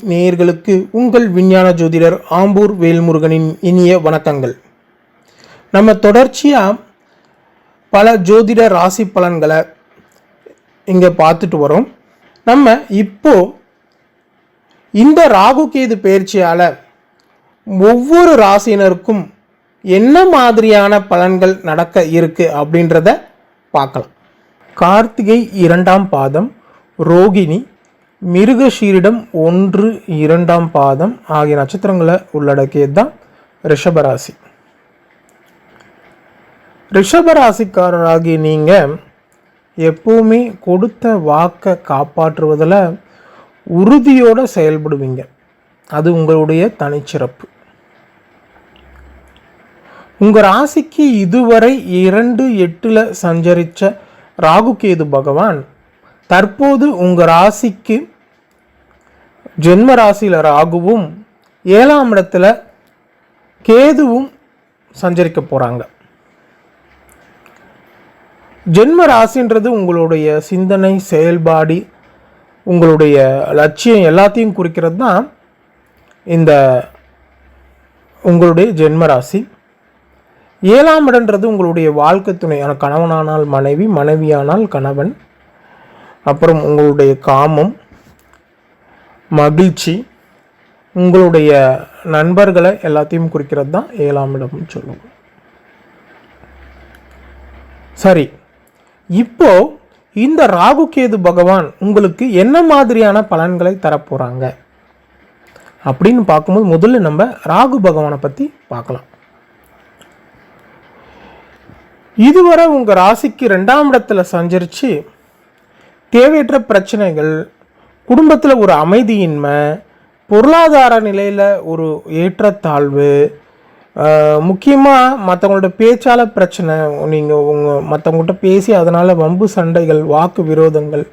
நேயர்களுக்கு உங்கள் விஞ்ஞான ஜோதிடர் ஆம்பூர் வேல்முருகனின் இனிய வணக்கங்கள். நம்ம தொடர்ச்சியாக பல ஜோதிட ராசி பலன்களை இங்கே பார்த்துட்டு வரோம். நம்ம இப்போ இந்த ராகு கேது பயிற்சியால் ஒவ்வொரு ராசியினருக்கும் என்ன மாதிரியான பலன்கள் நடக்க இருக்கு அப்படின்றத பார்க்கலாம். கார்த்திகை 2ஆம் பாதம், ரோகிணி, மிருகஷீரிடம் 1, 2ஆம் பாதம் ஆகிய நட்சத்திரங்களை உள்ளடக்கியது தான் ரிஷபராசி. ரிஷபராசிக்காரராகி நீங்கள் எப்பவுமே கொடுத்த வாக்கை காப்பாற்றுவதில் உறுதியோடு செயல்படுவீங்க. அது உங்களுடைய தனிச்சிறப்பு. உங்கள் ராசிக்கு இதுவரை 2-8 சஞ்சரித்த ராகு கேது பகவான் தற்போது உங்கள் ராசிக்கு ஜென்ம ராசியில் ராகுவும் 7ஆம் இடத்துல கேதுவும் சஞ்சரிக்க போகிறாங்க. ஜென்ம ராசின்றது உங்களுடைய சிந்தனை, செயல்பாடு, உங்களுடைய லட்சியம் எல்லாத்தையும் குறிக்கிறது தான் இந்த உங்களுடைய ஜென்ம ராசி. 7ஆம் இடன்றது உங்களுடைய வாழ்க்கை துணை, கணவனானால் மனைவி, மனைவியானால் கணவன், அப்புறம் உங்களுடைய காமம், மகிழ்ச்சி, உங்களுடைய நண்பர்களை எல்லாத்தையும் குறிக்கிறது தான் 7ஆம் இடம்னு சொல்லுவோம். சரி, இப்போ இந்த ராகு கேது பகவான் உங்களுக்கு என்ன மாதிரியான பலன்களை தரப்போறாங்க அப்படின்னு பார்க்கும்போது முதல்ல நம்ம ராகு பகவானை பற்றி பார்க்கலாம். இதுவரை உங்கள் ராசிக்கு 2ஆம் இடத்துல சஞ்சரித்து தேவையற்ற பிரச்சனைகள், குடும்பத்தில் ஒரு அமைதியின்மை, பொருளாதார நிலையில் ஒரு ஏற்றத்தாழ்வு, முக்கியமாக மற்றவங்களோட பேச்சால் பிரச்சனை, நீங்கள் மற்றவங்கள்ட்ட பேசி அதனால் வம்பு சண்டைகள், வாக்கு விரோதங்கள்,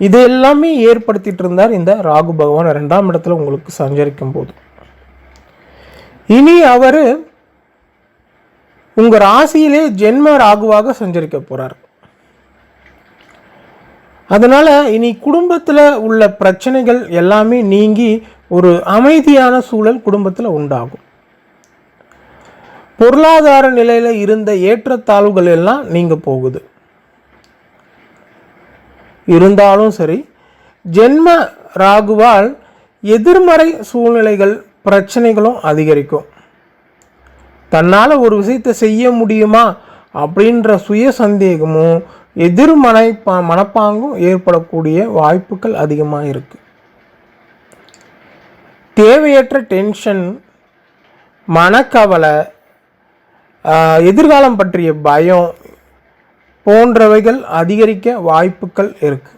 இது எல்லாமே ஏற்படுத்திட்டு இருந்தார் இந்த ராகு பகவான் 2ஆம் இடத்துல உங்களுக்கு சஞ்சரிக்கும் போது. இனி அவர் உங்கள் ராசியிலே ஜென்ம ராகுவாக சஞ்சரிக்க போகிறார். அதனால் இனி குடும்பத்தில் உள்ள பிரச்சனைகள் எல்லாமே நீங்கி ஒரு அமைதியான சூழல் குடும்பத்தில் உண்டாகும். பொருளாதார நிலையில் இருந்த ஏற்றத்தாழ்வுகள் எல்லாம் நீங்க போகுது. இருந்தாலும் சரி, ஜென்ம ராகுவால் எதிர்மறை சூழ்நிலைகள், பிரச்சனைகளும் அதிகரிக்கும். தன்னால் ஒரு விஷயத்தை செய்ய முடியுமா அப்படின்ற சுய சந்தேகமும் எதிர்மறை மனப்பாங்கும் ஏற்படக்கூடிய வாய்ப்புகள் அதிகமாக இருக்கு. தேவையற்ற டென்ஷன், மனக்கவலை, எதிர்காலம் பற்றிய பயம் போன்றவைகள் அதிகரிக்க வாய்ப்புகள் இருக்கு.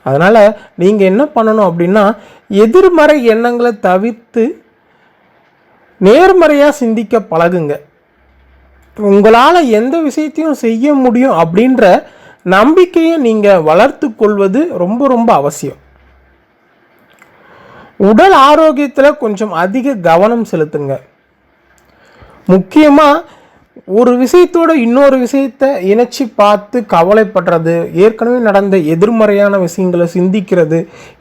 அதனால் நீங்கள் என்ன பண்ணணும் அப்படின்னா, எதிர்மறை எண்ணங்களை தவிர்த்து நேர்மறையாக சிந்திக்க பழகுங்க. உங்களால் எந்த விஷயத்தையும் செய்ய முடியும் அப்படின்ற நம்பிக்கையை நீங்கள் வளர்த்து கொள்வது ரொம்ப ரொம்ப அவசியம். உடல் ஆரோக்கியத்தில் கொஞ்சம் அதிக கவனம் செலுத்துங்க. முக்கியமாக ஒரு விஷயத்தோட இன்னொரு விஷயத்தை இணைச்சி பார்த்து கவலைப்படுறது, ஏற்கனவே நடந்த எதிர்மறையான விஷயங்களை சிந்திக்கிறது,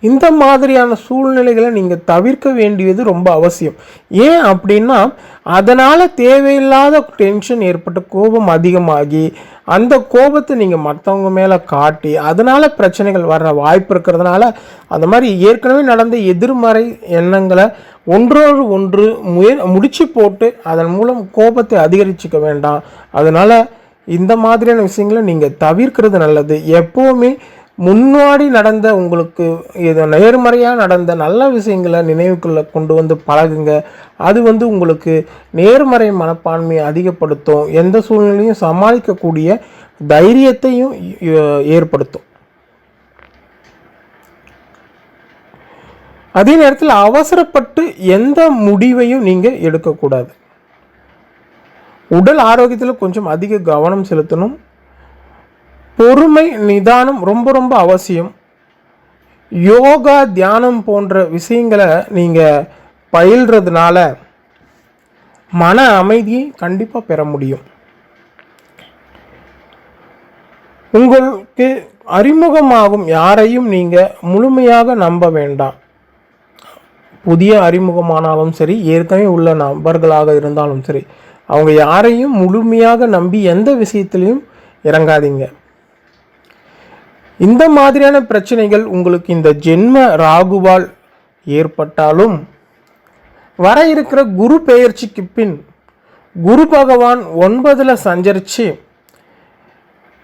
இந்த மாதிரியான சூழ்நிலைகளை நீங்கள் தவிர்க்க வேண்டியது ரொம்ப அவசியம். ஏன் அப்படின்னா, அதனால் தேவையில்லாத டென்ஷன் ஏற்பட்டு கோபம் அதிகமாகி அந்த கோபத்தை நீங்கள் மற்றவங்க மேலே காட்டி அதனால் பிரச்சனைகள் வர்ற வாய்ப்பு இருக்கிறதுனால அந்த மாதிரி ஏற்கனவே நடந்த எதிர்மறை எண்ணங்களை ஒன்றோடு ஒன்று முடிச்சு போட்டு அதன் மூலம் கோபத்தை அதிகரிச்சுக்க வேண்டாம். அதனால் இந்த மாதிரியான விஷயங்களை நீங்கள் தவிர்க்கிறது நல்லது. எப்போவுமே முன்னாடி நடந்த உங்களுக்கு இது நேர்மறையாக நடந்த நல்ல விஷயங்களை நினைவுக்குள்ள கொண்டு வந்து பழகுங்க. அது உங்களுக்கு நேர்மறை மனப்பான்மையை அதிகப்படுத்தும். எந்த சூழ்நிலையும் சமாளிக்கக்கூடிய தைரியத்தையும் ஏற்படுத்தும். அதே நேரத்தில் அவசரப்பட்டு எந்த முடிவையும் நீங்கள் எடுக்கக்கூடாது. உடல் ஆரோக்கியத்தில் கொஞ்சம் அதிக கவனம் செலுத்தணும். பொறுமை, நிதானம் ரொம்ப ரொம்ப அவசியம். யோகா, தியானம் போன்ற விஷயங்களை நீங்கள் பயில்றதுனால மன அமைதியை கண்டிப்பாக பெற முடியும். உங்களுக்கு அறிமுகமாகும் யாரையும் நீங்கள் முழுமையாக நம்ப வேண்டாம். புதிய அறிமுகமானாலும் சரி, ஏற்கனவே உள்ள நபர்களாக இருந்தாலும் சரி, அவங்க யாரையும் முழுமையாக நம்பி எந்த விஷயத்திலையும் இறங்காதீங்க. இந்த மாதிரியான பிரச்சனைகள் உங்களுக்கு இந்த ஜென்ம ராகுவால் ஏற்பட்டாலும் வர இருக்கிற குரு பெயர்ச்சிக்கு பின் குரு பகவான் 9ல் சஞ்சரித்து,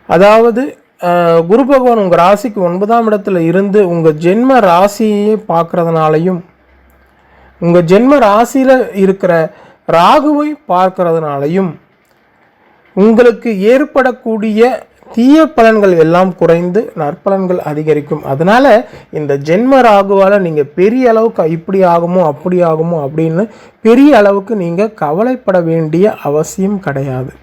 அதாவது குரு பகவான் உங்கள் ராசிக்கு 9ஆம் இடத்துல இருந்து உங்கள் ஜென்ம ராசியை பார்க்கறதுனாலையும் உங்கள் ஜென்ம ராசியில் இருக்கிற ராகுவை பார்க்கறதுனாலையும் உங்களுக்கு ஏற்படக்கூடிய தீய பலன்கள் எல்லாம் குறைந்து நற்பலன்கள் அதிகரிக்கும். அதனால் இந்த ஜென்ம ராகுவால் நீங்கள் பெரிய அளவுக்கு இப்படி ஆகுமோ அப்படி ஆகுமோ அப்படின்னு பெரிய அளவுக்கு நீங்கள் கவலைப்பட வேண்டிய அவசியம் கிடையாது.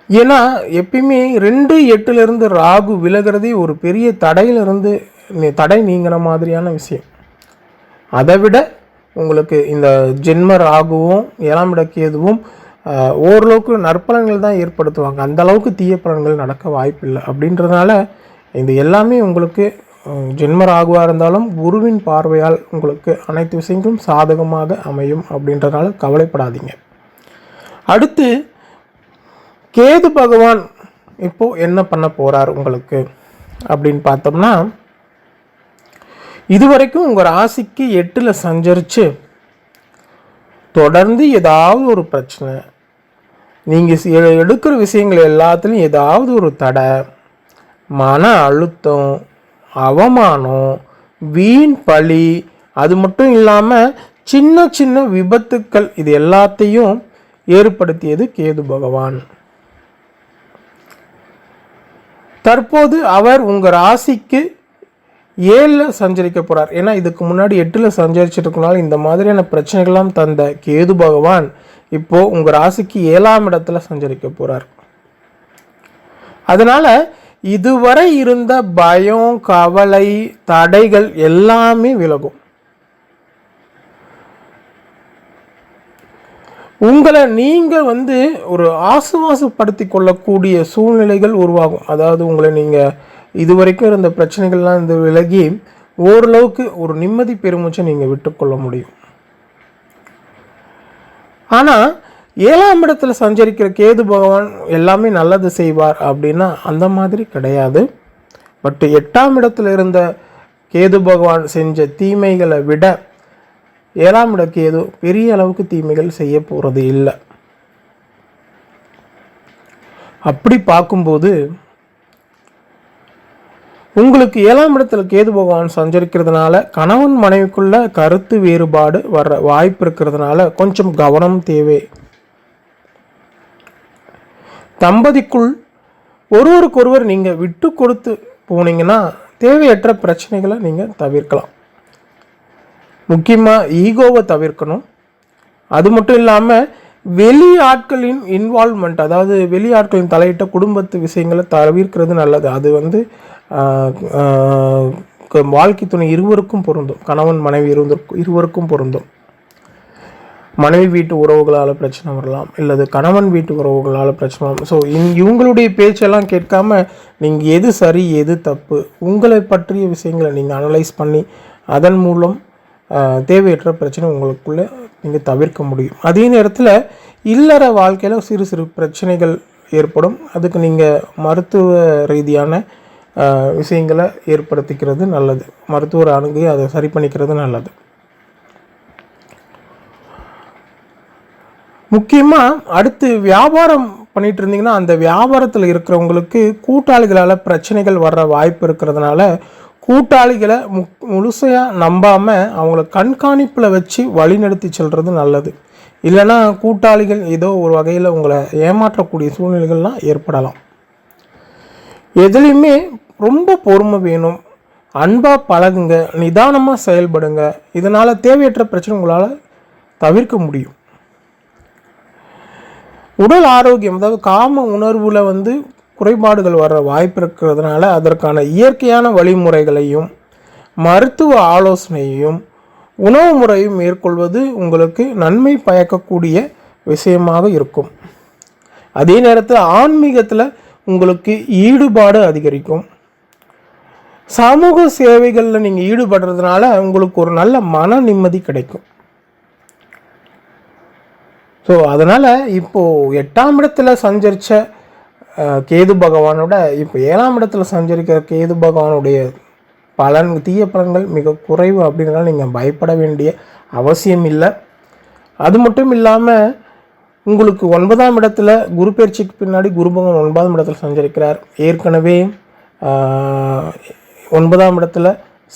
ஏன்னா எப்பயுமே 2-8 ராகு விலகிறதே ஒரு பெரிய தடையிலிருந்து தடை நீங்கின மாதிரியான விஷயம். அதை விட உங்களுக்கு இந்த ஜென்ம ராகுவும் 7ஆம் இட கேதுவும் ஓரளவுக்கு நற்பலன்கள் தான் ஏற்படுத்துவாங்க. அந்த அளவுக்கு தீய பலன்கள் நடக்க வாய்ப்பில்லை. அப்படின்றதுனால இந்த எல்லாமே உங்களுக்கு ஜென்ம ராகுவாக இருந்தாலும் குருவின் பார்வையால் உங்களுக்கு அனைத்து விஷயங்களும் சாதகமாக அமையும். அப்படின்றதுனால கவலைப்படாதீங்க. அடுத்து கேது பகவான் இப்போது என்ன பண்ண போகிறார் உங்களுக்கு அப்படின்னு பார்த்தோம்னா, இதுவரைக்கும் உங்கள் ராசிக்கு 8ல் சஞ்சரித்து தொடர்ந்து ஏதாவது ஒரு பிரச்சனை, நீங்கள் எடுக்கிற விஷயங்கள் எல்லாத்துலேயும் ஏதாவது ஒரு தடை, மன அழுத்தம், அவமானம், வீண் பழி, அது மட்டும் இல்லாமல் சின்ன சின்ன விபத்துக்கள், இது எல்லாத்தையும் ஏற்படுத்தியது கேது பகவான். தற்போது அவர் உங்கள் ராசிக்கு 7ல் சஞ்சரிக்க போகிறார். ஏன்னா இதுக்கு முன்னாடி 8ல் சஞ்சரிச்சுட்டு இருக்கனால இந்த மாதிரியான பிரச்சனைகள்லாம் தந்த கேது பகவான் இப்போது உங்கள் ராசிக்கு 7ஆம் இடத்துல சஞ்சரிக்க போகிறார். அதனால் இதுவரை இருந்த பயம், கவலை, தடைகள் எல்லாமே விலகும். உங்களை நீங்கள் ஒரு ஆசுவாசப்படுத்தி கொள்ளக்கூடிய சூழ்நிலைகள் உருவாகும். அதாவது உங்களை நீங்கள் இதுவரைக்கும் இருந்த பிரச்சனைகள்லாம் விலகி ஓரளவுக்கு ஒரு நிம்மதி பெருமூச்சை நீங்கள் விட்டுக்கொள்ள முடியும். ஆனால் 7ஆம் இடத்துல சஞ்சரிக்கிற கேது பகவான் எல்லாமே நல்லது செய்வார் அப்படின்னா அந்த மாதிரி கிடையாது. பட் 8ஆம் இடத்துல இருந்த கேது பகவான் செஞ்ச தீமைகளை விட 7ஆம் இட கேது பெரிய அளவுக்கு தீமைகள் செய்ய போகிறது இல்லை. அப்படி பார்க்கும்போது உங்களுக்கு 7ஆம் இடத்துல கேது பகவான் சஞ்சரிக்கிறதுனால கணவன் மனைவிக்குள்ள கருத்து வேறுபாடு வர வாய்ப்பு இருக்கிறதுனால கொஞ்சம் கவனம் தேவை. தம்பதிக்குள் ஒருவருக்கொருவர் நீங்கள் விட்டு கொடுத்து போனீங்கன்னா தேவையற்ற பிரச்சனைகளை நீங்கள் தவிர்க்கலாம். முக்கியமாக ஈகோவை தவிர்க்கணும். அது மட்டும் இல்லாமல் வெளி ஆட்களின் இன்வால்வ்மெண்ட், அதாவது வெளி ஆட்களின் தலையிட்ட குடும்பத்து விஷயங்களை தவிர்க்கிறது நல்லது. அது வாழ்க்கை துணை இருவருக்கும் பொருந்தும். கணவன் மனைவி இருவருக்கும் பொருந்தும். மனைவி வீட்டு உறவுகளால் பிரச்சனை வரலாம், இல்லது கணவன் வீட்டு உறவுகளால் பிரச்சனை வரலாம். ஸோ இவங்களுடைய பேச்செல்லாம் கேட்காம நீங்கள் எது சரி எது தப்பு, உங்களை பற்றிய விஷயங்களை நீங்கள் அனலைஸ் பண்ணி அதன் மூலம் தேவையற்ற பிரச்சனை உங்களுக்குள்ளே நீங்கள் தவிர்க்க முடியும். அதே நேரத்தில் இல்லற வாழ்க்கையில் சிறு சிறு பிரச்சனைகள் ஏற்படும். அதுக்கு நீங்கள் மருத்துவ ரீதியான விஷயங்களை ஏற்படுத்திக்கிறது நல்லது. மருத்துவர் அணுகி அதை சரி பண்ணிக்கிறது நல்லது. முக்கியமாக அடுத்து வியாபாரம் பண்ணிகிட்டு இருந்தீங்கன்னா அந்த வியாபாரத்தில் இருக்கிறவங்களுக்கு கூட்டாளிகளால் பிரச்சனைகள் வர்ற வாய்ப்பு இருக்கிறதுனால கூட்டாளிகளை முழுசையாக நம்பாமல் அவங்கள கண்காணிப்பில் வச்சு வழிநடத்தி செல்வது நல்லது. இல்லைன்னா கூட்டாளிகள் ஏதோ ஒரு வகையில் உங்களை ஏமாற்றக்கூடிய சூழ்நிலைகள்லாம் ஏற்படலாம். எதுலேயுமே ரொம்ப பொறுமை வேணும். அன்பாக பழகுங்க, நிதானமாக செயல்படுங்க. இதனால் தேவையற்ற பிரச்சனை உங்களால் தவிர்க்க முடியும். உடல் ஆரோக்கியம், அதாவது காம உணர்வில் குறைபாடுகள் வர வாய்ப்பு இருக்கிறதுனால அதற்கான இயற்கையான வழிமுறைகளையும் மருத்துவ ஆலோசனையையும் உணவு முறையும் மேற்கொள்வது உங்களுக்கு நன்மை பயக்கக்கூடிய விஷயமாக இருக்கும். அதே நேரத்தில் ஆன்மீகத்தில் உங்களுக்கு ஈடுபாடு அதிகரிக்கும். சமூக சேவைகளில் நீங்கள் ஈடுபடுறதுனால உங்களுக்கு ஒரு நல்ல மன நிம்மதி கிடைக்கும். ஸோ அதனால் இப்போது 8ஆம் இடத்துல சஞ்சரித்த கேது பகவானோட இப்போ 7ஆம் இடத்துல சஞ்சரிக்கிற கேது பகவானுடைய தீய பலன்கள் மிக குறைவு. அப்படின்றனால நீங்கள் பயப்பட வேண்டிய அவசியம் இல்லை. அது மட்டும் இல்லாமல் உங்களுக்கு 9ஆம் இடத்துல குரு பயிற்சிக்கு பின்னாடி குரு பகவான் 9ஆம் இடத்துல சஞ்சரிக்கிறார். ஏற்கனவே 9ஆம் இடத்துல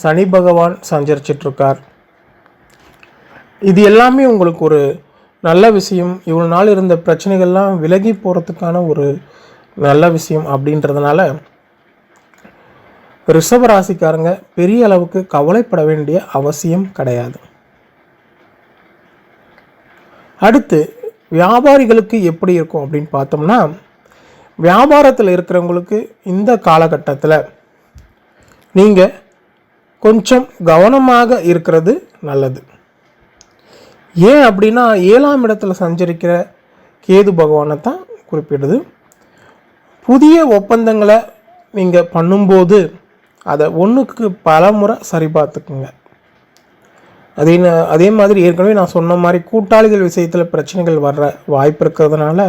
சனி பகவான் சஞ்சரிச்சிட்ருக்கார். இது எல்லாமே உங்களுக்கு ஒரு நல்ல விஷயம். இவ்வளோ நாள் இருந்த பிரச்சனைகள்லாம் விலகி போகிறதுக்கான ஒரு நல்ல விஷயம். அப்படின்றதுனால ரிஷப ராசிக்காரங்க பெரிய அளவுக்கு கவலைப்பட வேண்டிய அவசியம் கிடையாது. அடுத்து வியாபாரிகளுக்கு எப்படி இருக்கும் அப்படின்னு பார்த்தோம்னா, வியாபாரத்தில் இருக்கிறவங்களுக்கு இந்த காலகட்டத்தில் நீங்கள் கொஞ்சம் கவனமாக இருக்கிறது நல்லது. ஏன் அப்படின்னா 7ஆம் இடத்துல சஞ்சரிக்கிற கேது பகவானை தான் குறிப்பிடுது. புதிய ஒப்பந்தங்களை நீங்கள் பண்ணும்போது அதை ஒன்றுக்கு பல முறை சரி பார்த்துக்குங்க. அதே மாதிரி ஏற்கனவே நான் சொன்ன மாதிரி கூட்டாளிகள் விஷயத்தில் பிரச்சனைகள் வர்ற வாய்ப்பு இருக்கிறதுனால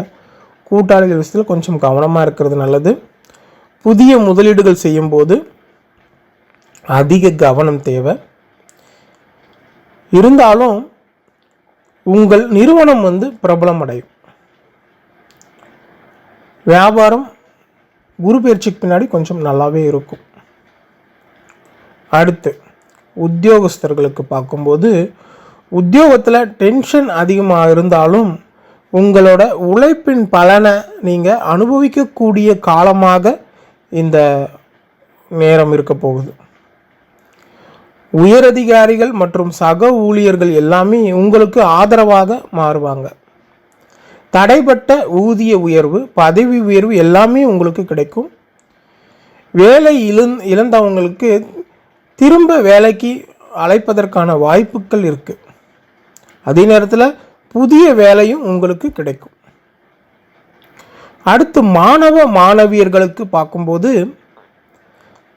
கூட்டாளிகள் விஷயத்தில் கொஞ்சம் கவனமாக இருக்கிறது நல்லது. புதிய முதலீடுகள் செய்யும்போது அதிக கவனம் தேவை. இருந்தாலும் உங்கள் நிறுவனம் பிரபலம் அடையும். வியாபாரம் குரு பயிற்சிக்கு பின்னாடி கொஞ்சம் நல்லாவே இருக்கும். அடுத்து உத்தியோகஸ்தர்களுக்கு பார்க்கும்போது உத்தியோகத்தில் டென்ஷன் அதிகமாக இருந்தாலும் உங்களோட உழைப்பின் பலனை நீங்கள் அனுபவிக்கக்கூடிய காலமாக இந்த நேரம் இருக்க போகுது. உயரதிகாரிகள் மற்றும் சக ஊழியர்கள் எல்லாமே உங்களுக்கு ஆதரவாக மாறுவாங்க. தடைப்பட்ட ஊதிய உயர்வு, பதவி உயர்வு எல்லாமே உங்களுக்கு கிடைக்கும். வேலை இழந்தவங்களுக்கு திரும்ப வேலைக்கு அழைப்பதற்கான வாய்ப்புகள் இருக்குது. அதே நேரத்தில் புதிய வேலையும் உங்களுக்கு கிடைக்கும். அடுத்து மாணவ மாணவியர்களுக்கு பார்க்கும்போது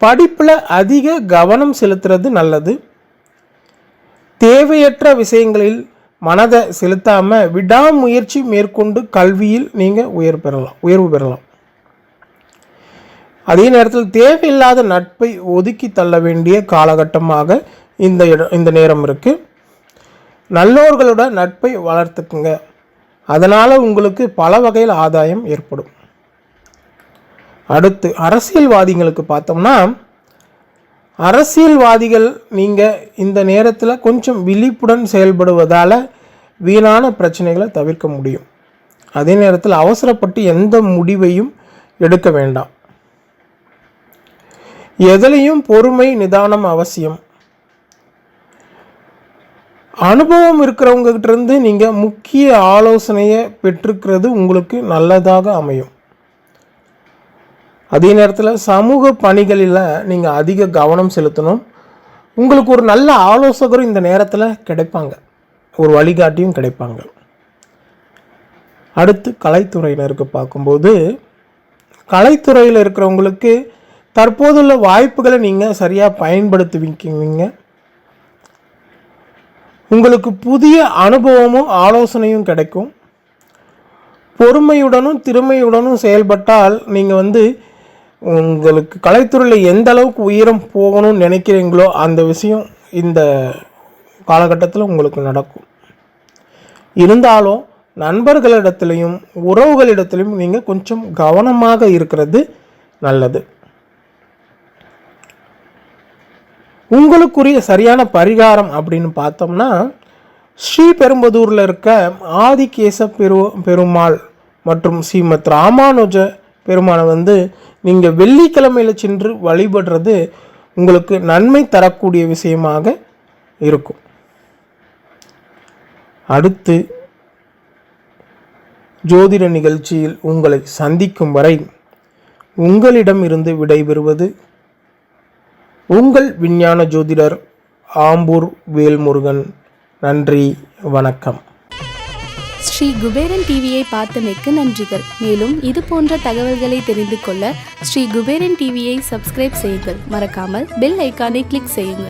படிப்பில் அதிக கவனம் செலுத்துறது நல்லது. தேவையற்ற விஷயங்களில் மனதை செலுத்தாமல் விடாமுயற்சி மேற்கொண்டு கல்வியில் நீங்கள் உயர்வு பெறலாம். அதே நேரத்தில் தேவையில்லாத நட்பை ஒதுக்கி தள்ள வேண்டிய காலகட்டமாக இந்த நேரம் இருக்குது. நல்லோர்களோட நட்பை வளர்த்துக்குங்க. அதனால் உங்களுக்கு பல வகையில் ஆதாயம் ஏற்படும். அடுத்து அரசியல்வாதிகளுக்கு பார்த்தோம்னா, அரசியல்வாதிகள் நீங்கள் இந்த நேரத்தில் கொஞ்சம் விழிப்புடன் செயல்படுவதால் வீணான பிரச்சனைகளை தவிர்க்க முடியும். அதே நேரத்தில் அவசரப்பட்டு எந்த முடிவையும் எடுக்க வேண்டாம். எதிலையும் பொறுமை நிதானம் அவசியம். அனுபவம் இருக்கிறவங்ககிட்ட இருந்து நீங்கள் முக்கிய ஆலோசனையை பெற்றுக்கிறது உங்களுக்கு நல்லதாக அமையும். அதே நேரத்தில் சமூக பணிகளில் நீங்கள் அதிக கவனம் செலுத்தணும். உங்களுக்கு ஒரு நல்ல ஆலோசகரும் இந்த நேரத்தில் கிடைப்பாங்க, ஒரு வழிகாட்டியும் கிடைப்பாங்க. அடுத்து கலைத்துறையினருக்கு பார்க்கும்போது, கலைத்துறையில் இருக்கிறவங்களுக்கு தற்போதுள்ள வாய்ப்புகளை நீங்கள் சரியாக பயன்படுத்துவீங்க. உங்களுக்கு புதிய அனுபவமும் ஆலோசனையும் கிடைக்கும். பொறுமையுடனும் திறமையுடனும் செயல்பட்டால் நீங்கள் உங்களுக்கு கலைத்துறையில் எந்த அளவுக்கு உயரம் போகணும்னு நினைக்கிறீங்களோ அந்த விஷயம் இந்த காலகட்டத்தில் உங்களுக்கு நடக்கும். இருந்தாலும் நண்பர்களிடத்துலையும் உறவுகளிடத்துலையும் நீங்கள் கொஞ்சம் கவனமாக இருக்கிறது நல்லது. உங்களுக்குரிய சரியான பரிகாரம் அப்படின்னு பார்த்தோம்னா, ஸ்ரீபெரும்புதூரில் இருக்க ஆதிகேச பெருமாள் மற்றும் ஸ்ரீமத் ராமானுஜ பெருமானை நீங்கள் வெள்ளிக்கிழமையில் சென்று வழிபடுறது உங்களுக்கு நன்மை தரக்கூடிய விஷயமாக இருக்கும். அடுத்து ஜோதிட நிகழ்ச்சியில் உங்களை சந்திக்கும் வரை உங்களிடமிருந்து விடைபெறுவது உங்கள் விஞ்ஞான ஜோதிடர் ஆம்பூர் வேல்முருகன். நன்றி, வணக்கம். ஸ்ரீ குபேரன் டிவியை பார்த்தமைக்கு நன்றிகள். மேலும் இது போன்ற தகவல்களை தெரிந்து கொள்ள ஸ்ரீ குபேரன் டிவியை சப்ஸ்கிரைப் செய்யுங்கள். மறக்காமல் பெல் ஐக்கானை கிளிக் செய்யுங்கள்.